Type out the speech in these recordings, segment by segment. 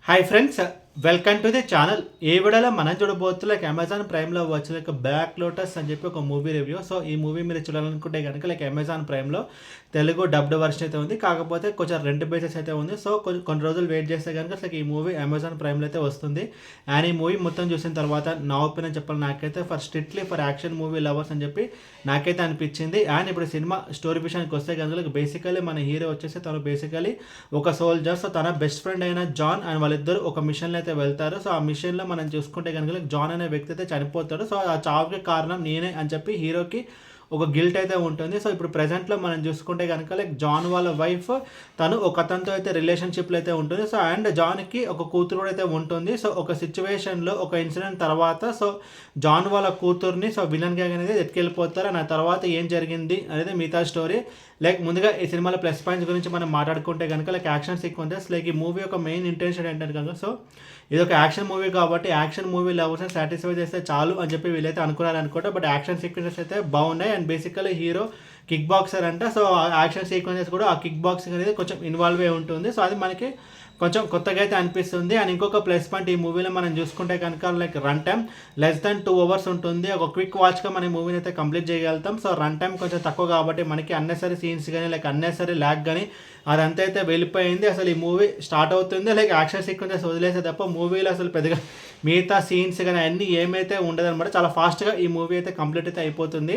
Hi friends, welcome to the channel. ఈ వీడియోలో మనం చూడబోతు అమెజాన్ ప్రైమ్లో వచ్చి బ్లాక్ లోటస్ అని చెప్పి ఒక మూవీ రివ్యూ. సో ఈ మూవీ మీరు చూడాలనుకుంటే కనుక అమెజాన్ ప్రైమ్లో తెలుగు డబ్డ్ వర్షన్ అయితే ఉంది. కాకపోతే కొంచెం రెంట్ బేసెస్ అయితే ఉంది. సో కొన్ని రోజులు వెయిట్ చేస్తే కనుక ఈ మూవీ అమెజాన్ ప్రైమ్లో అయితే వస్తుంది. అండ్ ఈ మూవీ మొత్తం చూసిన తర్వాత నా ఒపీనియన్ చెప్పాలి, నాకైతే strictly for action movie lovers అని చెప్పి నాకైతే అనిపించింది. అండ్ ఇప్పుడు సినిమా స్టోరీ విషయానికి వస్తే కనుక బేసికలీ మన హీరో వచ్చేసి తను బేసికలీ ఒక సోల్జర్. సో తన బెస్ట్ ఫ్రెండ్ అయిన జాన్ అండ్ వాళ్ళిద్దరు ఒక మిషన్లో అయితే వెళ్తారు. సో ఆ మిషన్లో మనం చూసుకుంటే కనుక జాన్ అనే వ్యక్తి అయితే చనిపోతాడు. సో ఆ చావుకి కారణం నేనే అని చెప్పి హీరోకి ఒక గిల్ట్ అయితే ఉంటుంది. సో ఇప్పుడు ప్రెజెంట్లో మనం చూసుకుంటే కనుక జాన్ వాళ్ళ వైఫ్ తను ఒక అతనితో అయితే రిలేషన్షిప్లో అయితే ఉంటుంది. సో అండ్ జాన్కి ఒక కూతురు కూడా అయితే ఉంటుంది. సో ఒక సిచ్యువేషన్లో ఒక ఇన్సిడెంట్ తర్వాత సో జాన్ వాళ్ళ కూతుర్ని విలన్ గ్యాంగ్ అనేది ఎత్తుకెళ్ళిపోతారు. అండ్ ఆ తర్వాత ఏం జరిగింది అనేది మిగతా స్టోరీ. ముందుగా ఈ సినిమాలో ప్లస్ పాయింట్స్ గురించి మనం మాట్లాడుకుంటే కనుక యాక్షన్ సీక్వెన్సెస్ ఈ మూవీ యొక్క మెయిన్ ఇంటెన్షన్ ఏంటంటే కనుక సో ఇది ఒక యాక్షన్ మూవీ కాబట్టి యాక్షన్ మూవీ లవర్స్ని సాటిస్ఫై చేస్తే చాలు అని చెప్పి వీళ్ళైతే అనుకున్నారు అనుకుంటా. బట్ యాక్షన్ సీక్వెన్సెస్ అయితే బాగున్నాయి. And basically hero kick boxer అంట. సో యాక్షన్ సీక్వెన్సెస్ కూడా ఆ కిక్ బాక్సింగ్ అనేది కొంచెం ఇన్వాల్వ్ అయి ఉంటుంది. సో అది మనకి కొంచెం కొత్తగా అయితే అనిపిస్తుంది. అండ్ ఇంకొక ప్లస్ పాయింట్ ఈ మూవీలో మనం చూసుకుంటే కనుక run time less than 2 hours ఉంటుంది. ఒక క్విక్ వాచ్గా మన మూవీని అయితే కంప్లీట్ చేయగలుగుతాం. సో రన్ టైం కొంచెం తక్కువ కాబట్టి మనకి అన్నెసరీ సీన్స్ కానీ అన్నెసరీ ల్యాగ్ కానీ అదంతా అయితే వెళ్ళిపోయింది. అసలు ఈ మూవీ స్టార్ట్ అవుతుంది యాక్షన్ సీక్వెన్సెస్ వదిలేసే తప్ప మూవీలో అసలు పెద్దగా మిగతా సీన్స్ కానీ అన్నీ ఏమైతే ఉండదన్నమాట. చాలా ఫాస్ట్గా ఈ మూవీ అయితే కంప్లీట్ అయితే అయిపోతుంది.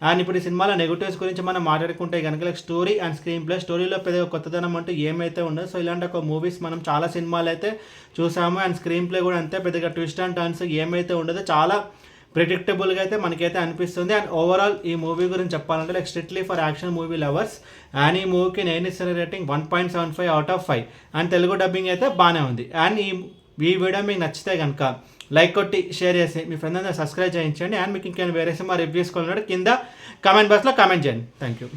అండ్ ఇప్పుడు ఈ సినిమాలో నెగిటివ్స్ గురించి మనం మాట్లాడుకుంటే కనుక స్టోరీ అండ్ స్క్రీన్ ప్లే, స్టోరీలో పెద్దగా కొత్తదనం అంటూ ఏమైతే ఉండదు. సో ఇలాంటి ఒక మూవీస్ మనం చాలా సినిమాలు అయితే చూసాము. అండ్ స్క్రీన్ ప్లే కూడా అంతే పెద్దగా ట్విస్ట్ అండ్ టర్న్స్ ఏమైతే ఉండదో చాలా ప్రిడిక్టబుల్గా అయితే మనకైతే అనిపిస్తుంది. అండ్ ఓవరాల్ ఈ మూవీ గురించి చెప్పాలంటే strictly for action movie lovers. And ఈ మూవీకి నేను ఇచ్చిన rating 1.75 out of 5. And Telugu dubbing అయితే బాగానే ఉంది. అండ్ ఈ వీడియో మీకు నచ్చితే కనుక లైక్ కొట్టి షేర్ చేసి మీ ఫ్రెండ్ అందరూ సబ్స్క్రైబ్ చేయించండి. అండ్ మీకు ఇంకేమైనా వేరే సినిమా రివ్యూస్ కొన్నాడు కింద కామెంట్ బాక్స్లో కామెంట్ చేయండి. Thank you.